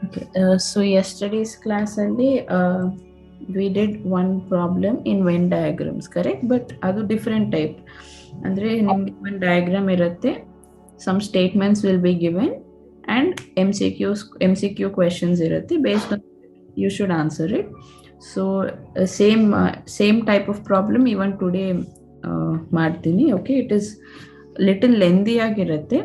Okay. So yesterday's class ಅಲ್ಲಿ we did one problem in Venn diagrams, correct? But ಅದು different type. ಅಂದ್ರೆ ನಿಮ್ಗೆ ಒಂದು ಡಯಾಗ್ರಾಮ್ ಇರುತ್ತೆ, some statements will be given and MCQ questions ಇರುತ್ತೆ, based on you should answer it. So same type of problem even today ಮಾಡ್ತೀನಿ. Okay, it is little lengthy ಆಗಿರುತ್ತೆ.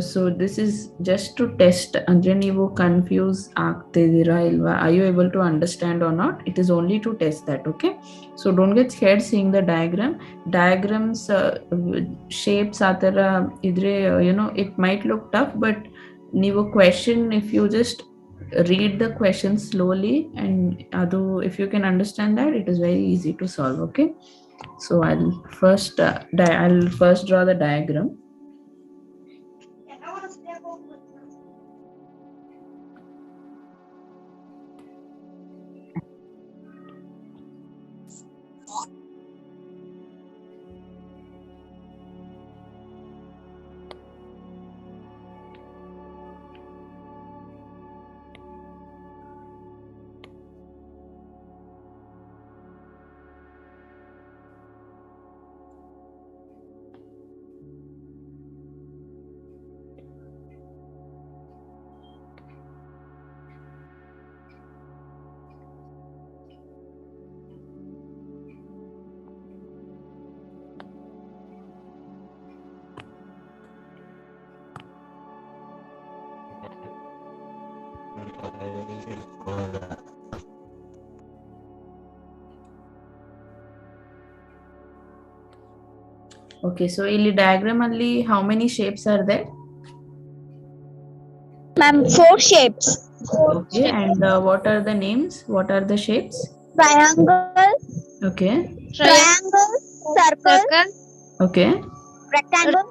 So this is just to test, ಅಂದರೆ ನೀವು confuse ಆಗ್ತಿದ್ದೀರಾ ಇಲ್ವಾ, I you able to understand or not, it is only to test that. Okay, so don't get scared seeing the diagrams shapes ಆ ಥರ ಇದ್ರೆ you know it might look tough, but ನೀವು question if you just read the question slowly and adu if you can understand that, it is very easy to solve. Okay, so I'll first draw the diagram. Okay, so ಇಲ್ಲಿ diagram ಅಲ್ಲಿ how many shapes are there? Ma'am, 4 shapes. Okay, and what are the names? What are the shapes? Triangle, Okay, triangle, circle, okay, rectangle,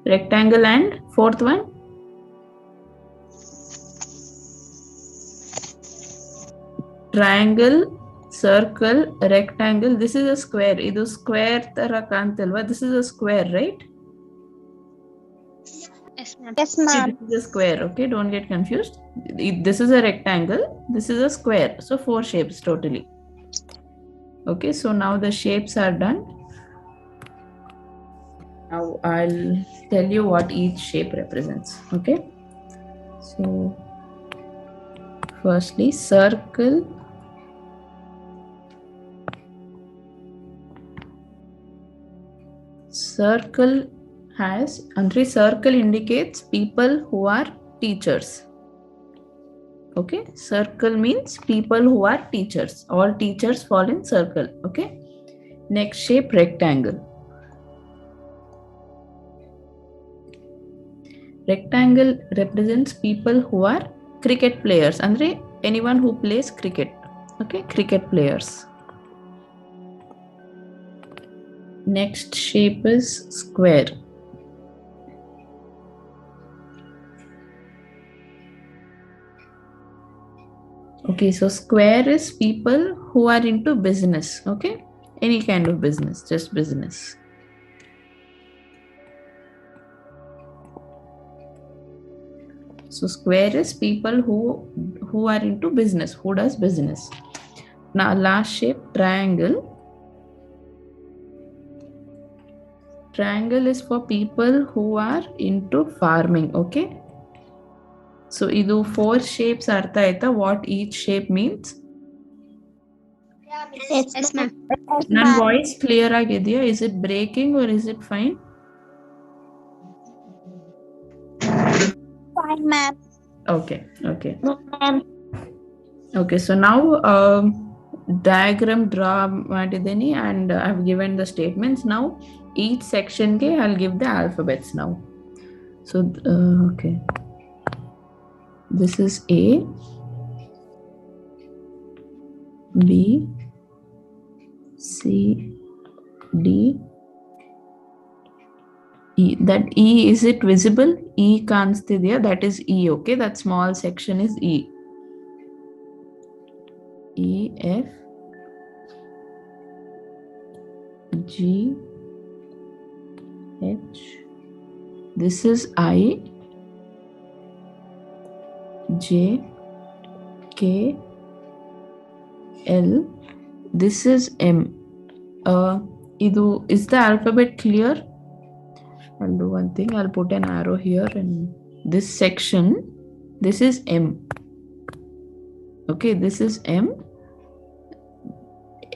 rectangle, and fourth one? Triangle, circle, rectangle. This is a square. Idu square ತರ ಕಾಣ್ತಿಲ್ವಾ? This is a square, right? Yes, ma'am. This is a square. Okay, don't get confused. This is a rectangle. This is a square. So 4 shapes totally. Okay, so now the shapes are done. Now I'll tell you what each shape represents. Okay, so firstly, circle. Circle has, Andri, circle indicates people who are teachers. Okay, circle means people who are teachers. All teachers fall in circle. Okay, next shape, rectangle. Rectangle represents people who are cricket players. Andre, anyone who plays cricket. Okay, cricket players. Next shape is square. Okay, so square is people who are into business. Okay, any kind of business, just business. So square is people who are into business, who does business. Now last shape, triangle. Triangle is for people who are into farming. Okay, so idu 4 shapes artha aita, what each shape means? Yes, ma'am. Nan voice clear ಆಗಿದೆಯಾ? Is it breaking or is it fine? Fine, ma'am. Okay, okay. Ma'am. Okay, so now diagram draw ಮಾಡಿದ್ದೀನಿ and I've given the statements. Now each section ke I'll give the alphabets now. So okay, this is A, B, C, D, E. That E, is it visible? E ಕಾಣಿಸ್ತಿದೆಯಾ? That is E. Okay, that small section is E. E, F, G, H, This is I, J, K, L. This is M. Is the alphabet clear? I'll do one thing. I'll put an arrow here in this section. This is M. Okay, this is M.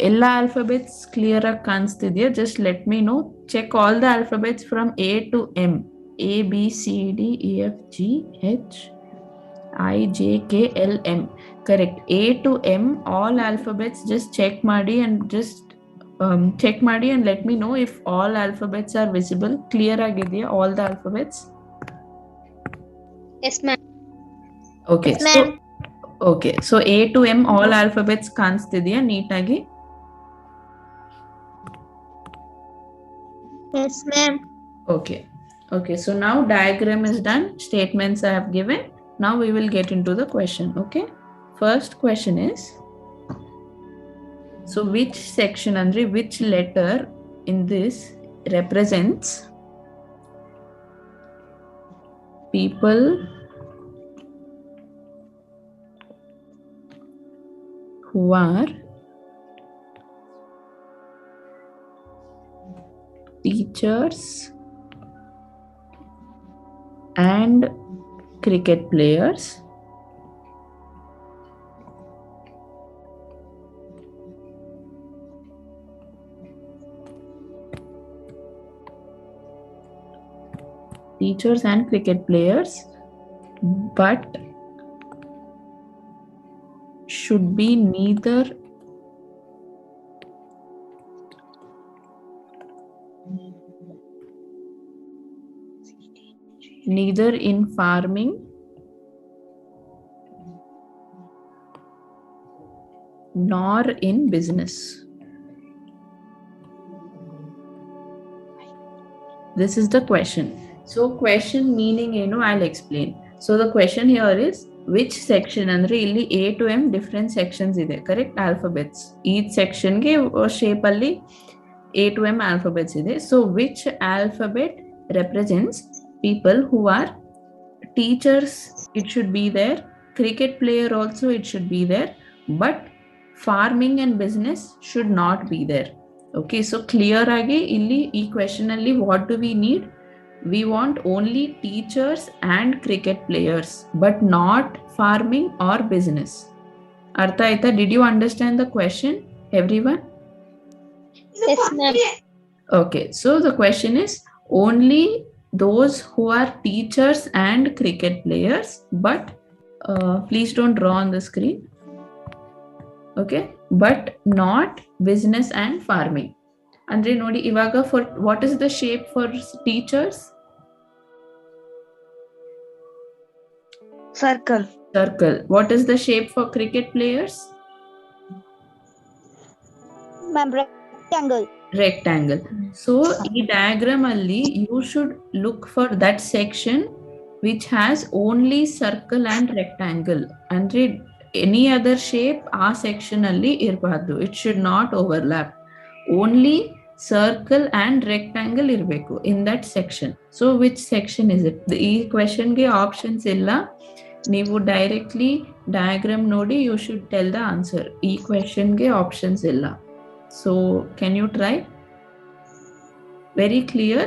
ಎಲ್ಲ alphabets clear ಆಗಿ ಕಾಣಿಸ್ತಿದ್ಯಾ? Just let me know. Check all the alphabets from A to M. A, B, C, D, E, F, G, H, I, J, K, L, M. Correct. A to M, all alphabets just check ಮಾಡಿ and just check ಮಾಡಿ and let me know if all alphabets are visible. Clear ಆಗಿದೆಯಾ all the alphabets? Yes, ma'am. Okay. Yes, ma'am. Okay. So A to M all alphabets ಕಾಣಿಸ್ತಿದೆಯಾ ನೀಟಾಗಿ? Yes, ma'am. Okay. Okay. So now diagram is done. Statements I have given. Now we will get into the question. Okay. First question is, so which section, Andre, which letter in this represents people who are teachers and cricket players, but should be neither in farming nor in business. This is the question. So question meaning, I'll explain. So the question here is, which section andre illi A to M different sections ide, correct? Alphabets, each section ge shape alli A to M alphabets ide. So which alphabet represents people who are teachers? It should be there. Cricket player also it should be there, but farming and business should not be there. Okay, so clear agi illi ee question alli what do we need? We want only teachers and cricket players, but not farming or business. Artha aita? Did you understand the question, everyone? Yes, ma'am. Okay, so the question is only those who are teachers and cricket players, but please don't draw on the screen. Okay, but not business and farming. Andre nodi ivaga, for what is the shape for teachers? Circle. What is the shape for cricket players? Ma'am, rectangle. So in diagram alli you should look for that section which has only circle and rectangle. Andre any other shape ಆ section ಅಲ್ಲಿ ಇರಬಾರ್ದು. It should not overlap. Only circle and rectangle ಇರಬೇಕು in that section. So which section is it? ಈ question ಗೆ options ಇಲ್ಲ. ನೀವು directly diagram ನೋಡಿ you should tell the answer. ಈ question ಗೆ options ಇಲ್ಲ. So can you try? Very clear.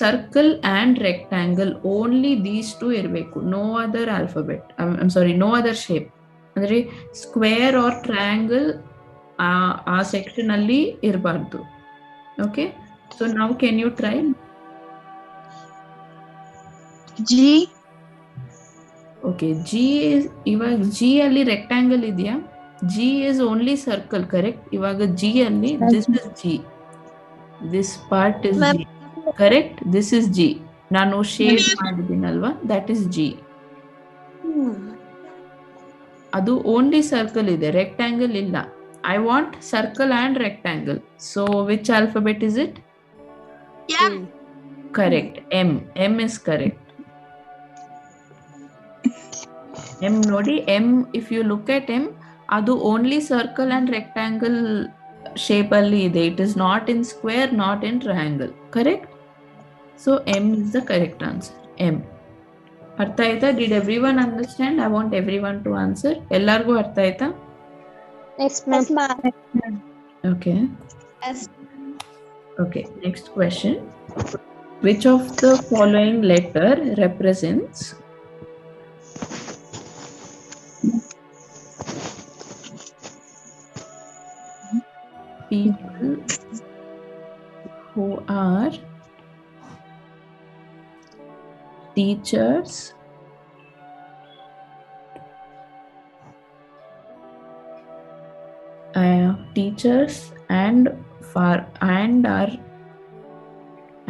Circle and rectangle, only these two ಇರಬೇಕು. No other alphabet. I'm sorry, no other shape. ಅಂದ್ರೆ square or triangle ಆ section ಅಲ್ಲಿ ಇರಬಾರ್ದು. Okay, so ನಾವು can you try? G. Okay, G ಇವಾಗ G ಅಲ್ಲಿ rectangle ಇದೆಯಾ? G is only circle, correct? ಇವಾಗ ಜಿ ಅಲ್ಲಿ this is G, this part is G, correct? This is G. ನಾನು ಶೇಡ್ ಮಾಡಿದ್ದೀನಲ್ವಾ, ದಟ್ ಇಸ್ ಜಿ. ಅದು only circle ಇದೆ, rectangle ಇಲ್ಲ. I want circle and rectangle. So which alphabet is it? Correct, M. M is correct. M ನೋಡಿ, M if you look at M, ಅದು only circle and rectangle shape ಅಲ್ಲಿ ಇದೆ. It is not in square, not in triangle, correct? So M is the correct answer. M. ಅರ್ಥ ಆಯ್ತಾ? Did everyone understand? I want everyone to answer. ಎಲ್ಲರಿಗೂ ಅರ್ಥ ಆಯ್ತಾ? Yes, ma'am. Yes, ma'am. Okay. Yes. Okay. Next question. Which of the following letter represents people who are teachers,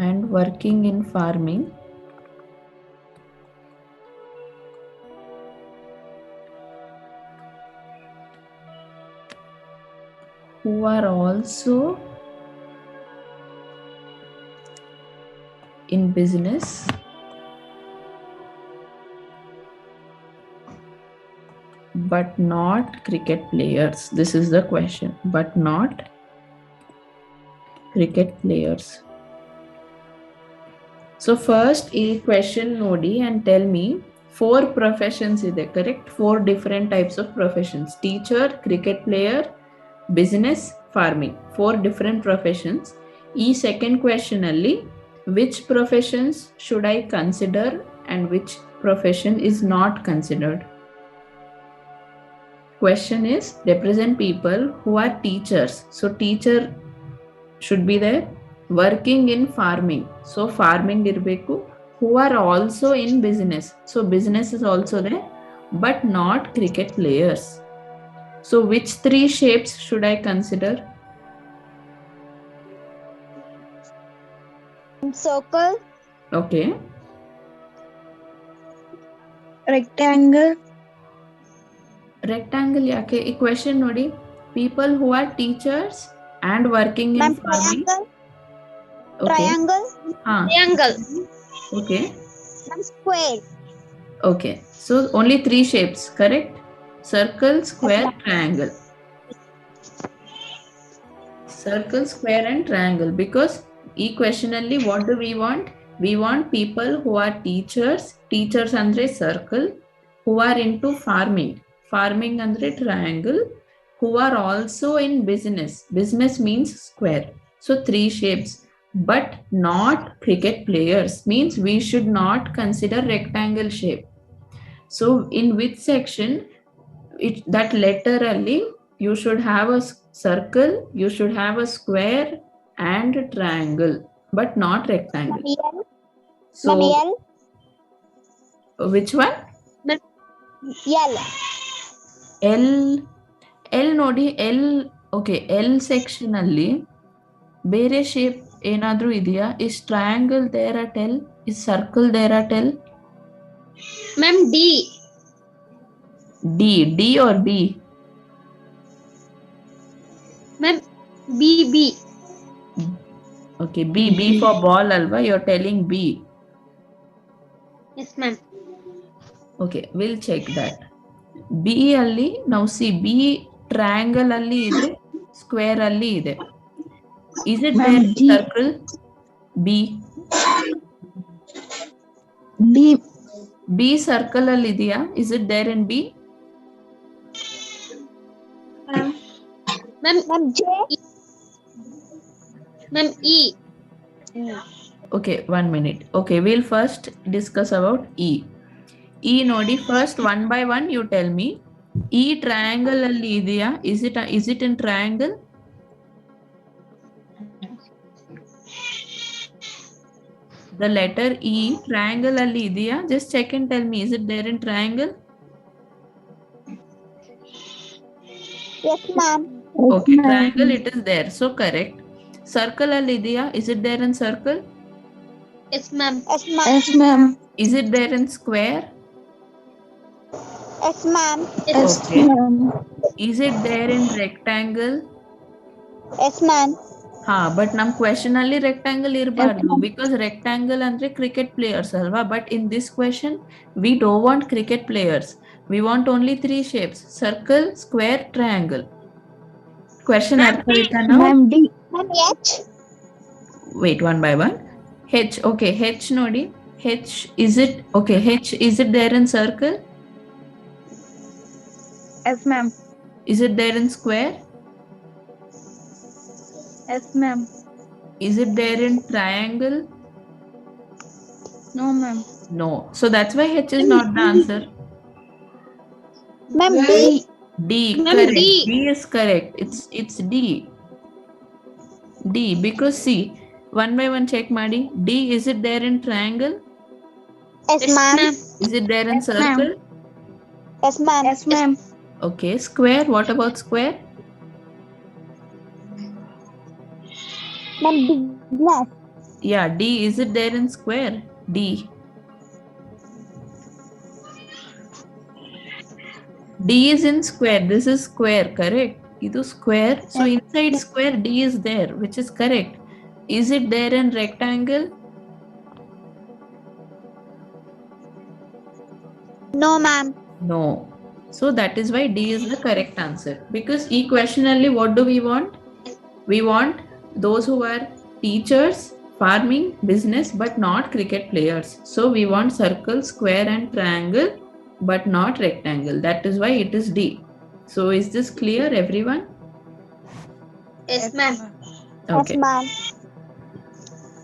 and working in farming, who are also in business, but not cricket players. This is the question. But not cricket players. So first a question nodi and tell me 4 professions ide, correct? 4 different types of professions: teacher, cricket player, business, farming. 4 different professions. E second question alli which professions should I consider and which profession is not considered? Question is represent people who are teachers. So teacher should be there. Working in farming. So farming irbeku. Who are also in business. So business is also there, but not cricket players. So which 3 shapes should I consider? Circle. Okay. Rectangle. Rectangle yake? A question nodi. People who are teachers and working in Ma'am, farming. triangle. Okay. Triangle. Triangle. Okay. Ma'am, square. Okay. So only 3 shapes, correct? Circle, square, triangle. Circle, square and triangle. Because e question alli what do we want? We want people who are teachers. Teachers andre circle. Who are into farming. Farming andre triangle. Who are also in business. Business means square. So 3 shapes. But not cricket players. Means we should not consider rectangle shape. So in which section that letter alli you should have a circle, you should have a square and a triangle, but not rectangle. Ma'am, So L. which one? L. L ನೋಡಿ L. Okay, L section ಅಲ್ಲಿ ಬೇರೆ shape ಏನಾದ್ರೂ ಇದೆಯಾ? Is triangle there at L? Is circle there at L? Ma'am, D. D or B? Ma'am, B. Okay, B for ball alva. You're telling B. Yes, ma'am. Okay, we'll check that. B alli now see B triangle alli ide, square alli ide. Is it there in circle? B circle alli idea? Is it there in B? Ma'am, J. Ma'am, E. Okay, 1 minute. Okay, we'll first discuss about E. E nodi first one by one you tell me. E triangle alli idea? Is it in triangle? The letter E triangle alli idea? Just check and tell me, is it there in triangle? Yes, ma'am. Okay, triangle it is there. So correct. Circle alli idea? Is it there in circle? Yes, ma'am. Yes, ma'am. Is it there in square? Yes, ma'am. Yes, Okay. Is it there in rectangle? Yes, ma'am. But nam question alli rectangle irbardu because rectangle andre cricket players alva. But in this question we don't want cricket players. We want only 3 shapes: circle, square, triangle. Question artha aita now? Ma'am, D. Ma'am, H. Wait, one by one. H. Okay, H nodi. H, is it okay? H, is it there in circle? Yes, ma'am. Is it there in square? Yes, ma'am. Is it there in triangle? No, ma'am. No. So that's why H is not the answer. Ma'am, D. D, Ma'am, correct. D. D is correct. It's D. D, because see, one by one check ಮಾಡಿ. D, is it there in triangle? Yes, Yes, ma'am. ma'am. Is it there in Yes, ma'am. circle? Yes, ma'am. Yes, ma'am. Okay, square. What about square? Ma'am, business. Yeah, D, is it there in square? D. D is in square. This is square, correct? Idu square. So inside square, D is there, which is correct. Is it there in rectangle? No, ma'am. No. So that is why D is the correct answer. Because equationally, what do we want? We want those who are teachers, farming, business, but not cricket players. So we want circle, square, and triangle, but not rectangle. That is why it is D. So is this clear, everyone? Yes, ma'am. Okay. Yes, ma'am.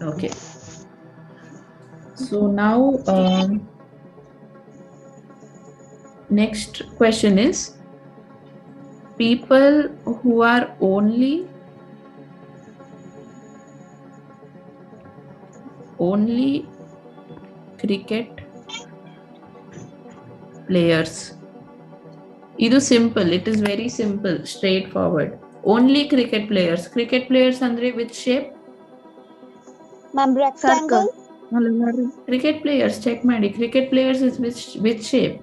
Okay. So now, next question is, people who are only cricket players. Idu simple. It is very simple, straightforward. Only cricket players. Cricket players andre which shape? Ma'am, rectangle. Cricket players, check ಮಾಡಿ. Cricket players is which shape?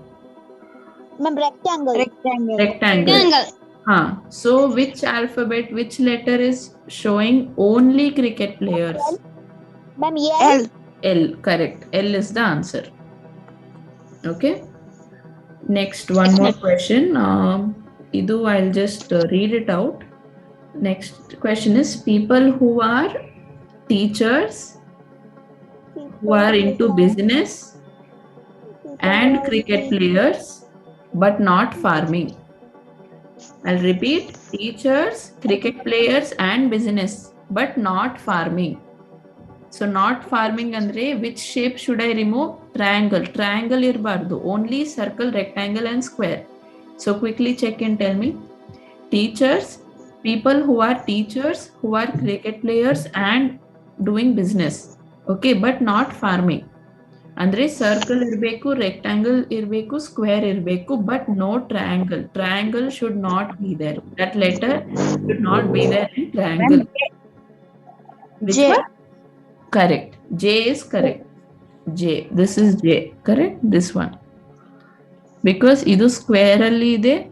Ma'am, rectangle. Rectangle. Rectangle. Rectangle. So which alphabet, which letter is showing only cricket players? Ma'am, L. L, correct. L is the answer. Okay. Next, one more question. Idu, I'll just read it out. Next question is, people who are teachers, who are into business and cricket players, but not farming. I'll repeat, teachers, cricket players and business, but not farming. So not farming andre which shape should I remove? Triangle. Triangle irbardu. Only circle, rectangle and square. So quickly check and tell me. Teachers, people who are teachers, who are cricket players and doing business. Okay, but not farming. Andre circle irbeku, rectangle irbeku, square irbeku, but no triangle. Triangle should not be there. That letter should not be there in triangle. Which J. one? Correct. J is correct. J. This is J. Correct. This one. Because idu square alli ide,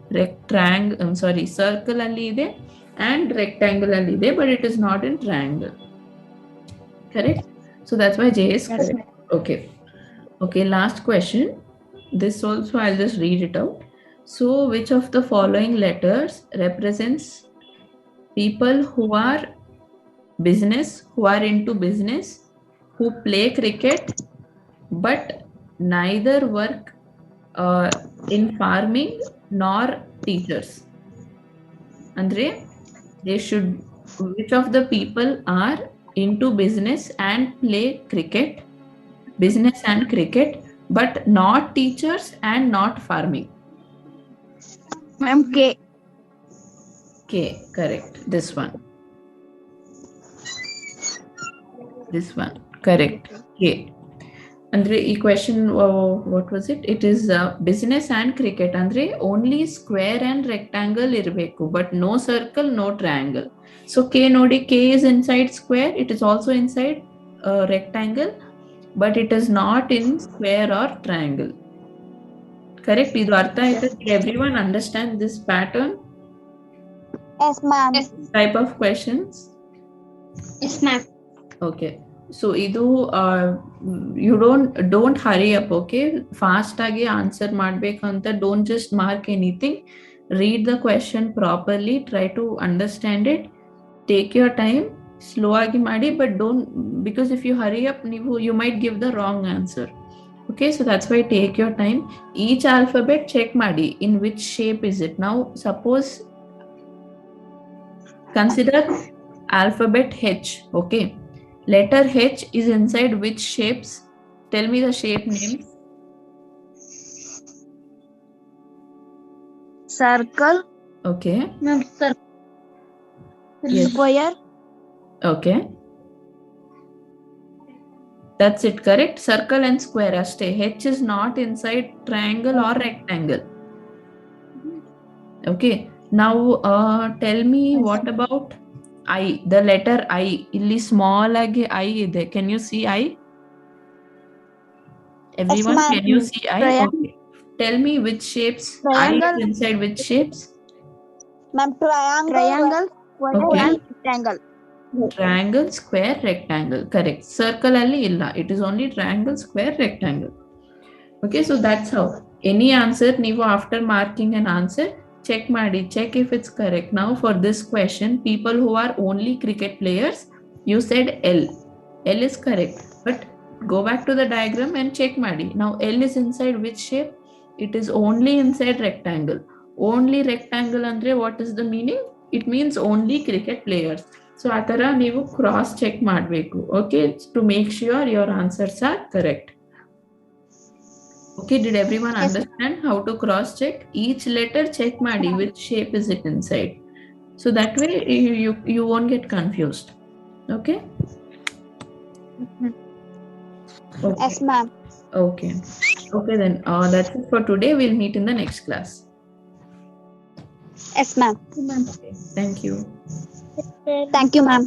circle alli ide and rectangle alli ide, but it is not in triangle. Correct. So that's why J is correct. Okay. Okay, last question. This also I'll just read it out. So which of the following letters represents people who are business, who are into business, who play cricket, but neither work in farming nor teachers? Andre, which of the people are into business and play cricket, business and cricket, but not teachers and not farming? Ma'am, K. K, correct. This one. This one, correct. K. Andre, e question, what was it? It is business and cricket. Andre, only square and rectangle irbeku, but no circle, no triangle. So K nodi, K is inside square. It is also inside rectangle, but it is not in square or triangle. Correct. Idu artha aitha? Everyone understand this pattern? Yes, ma'am. Yes. Type of questions? Yes, ma'am. Okay. So idu you don't hurry up, okay? Fast agi answer madbeku anta don't just mark anything. Read the question properly, try to understand it, take your time, slow ಆಗಿ ಮಾಡಿ, but don't, because if you hurry up you might give the wrong answer. Okay, so that's why take your time. Each alphabet check ಮಾಡಿ in which shape is it. Now suppose consider alphabet H. Okay, letter H is inside which shapes? Tell me the shape names. Circle. Okay. Ma'am, sir. Yes. Square. Okay, that's it, correct. Circle and square aste. H is not inside triangle or rectangle. Okay, now tell me what about I, the letter I. Illi small agi I ide. Can you see I? Everyone, ma'am. can you see I? Triangle. Okay, tell me which shapes Triangle. I is inside which shapes? Ma'am, triangle. Square. Okay. And rectangle. Triangle, square, rectangle, correct. Circle alli illa, it is only triangle, square, rectangle. Okay, so that's how. Any answer ನೀವು after marking an answer check ಮಾಡಿ, check if it's correct. Now for this question, people who are only cricket players, you said L is correct, but go back to the diagram and check ಮಾಡಿ. Now L is inside which shape? It is only inside rectangle. Only rectangle andre what is the meaning? It means only cricket players. So ಆ ಥರ ನೀವು cross check ಮಾಡಬೇಕು. Okay, to make sure your answers are correct. Okay, did everyone understand how to cross check? Each letter check ಮಾಡಿ which shape is it inside. So that way you won't get confused. Okay? Okay. Yes, ma'am. Okay. Okay then. That's it for today. We'll meet in the next class. Yes, ma'am. Okay. Thank you. Thank you, ma'am.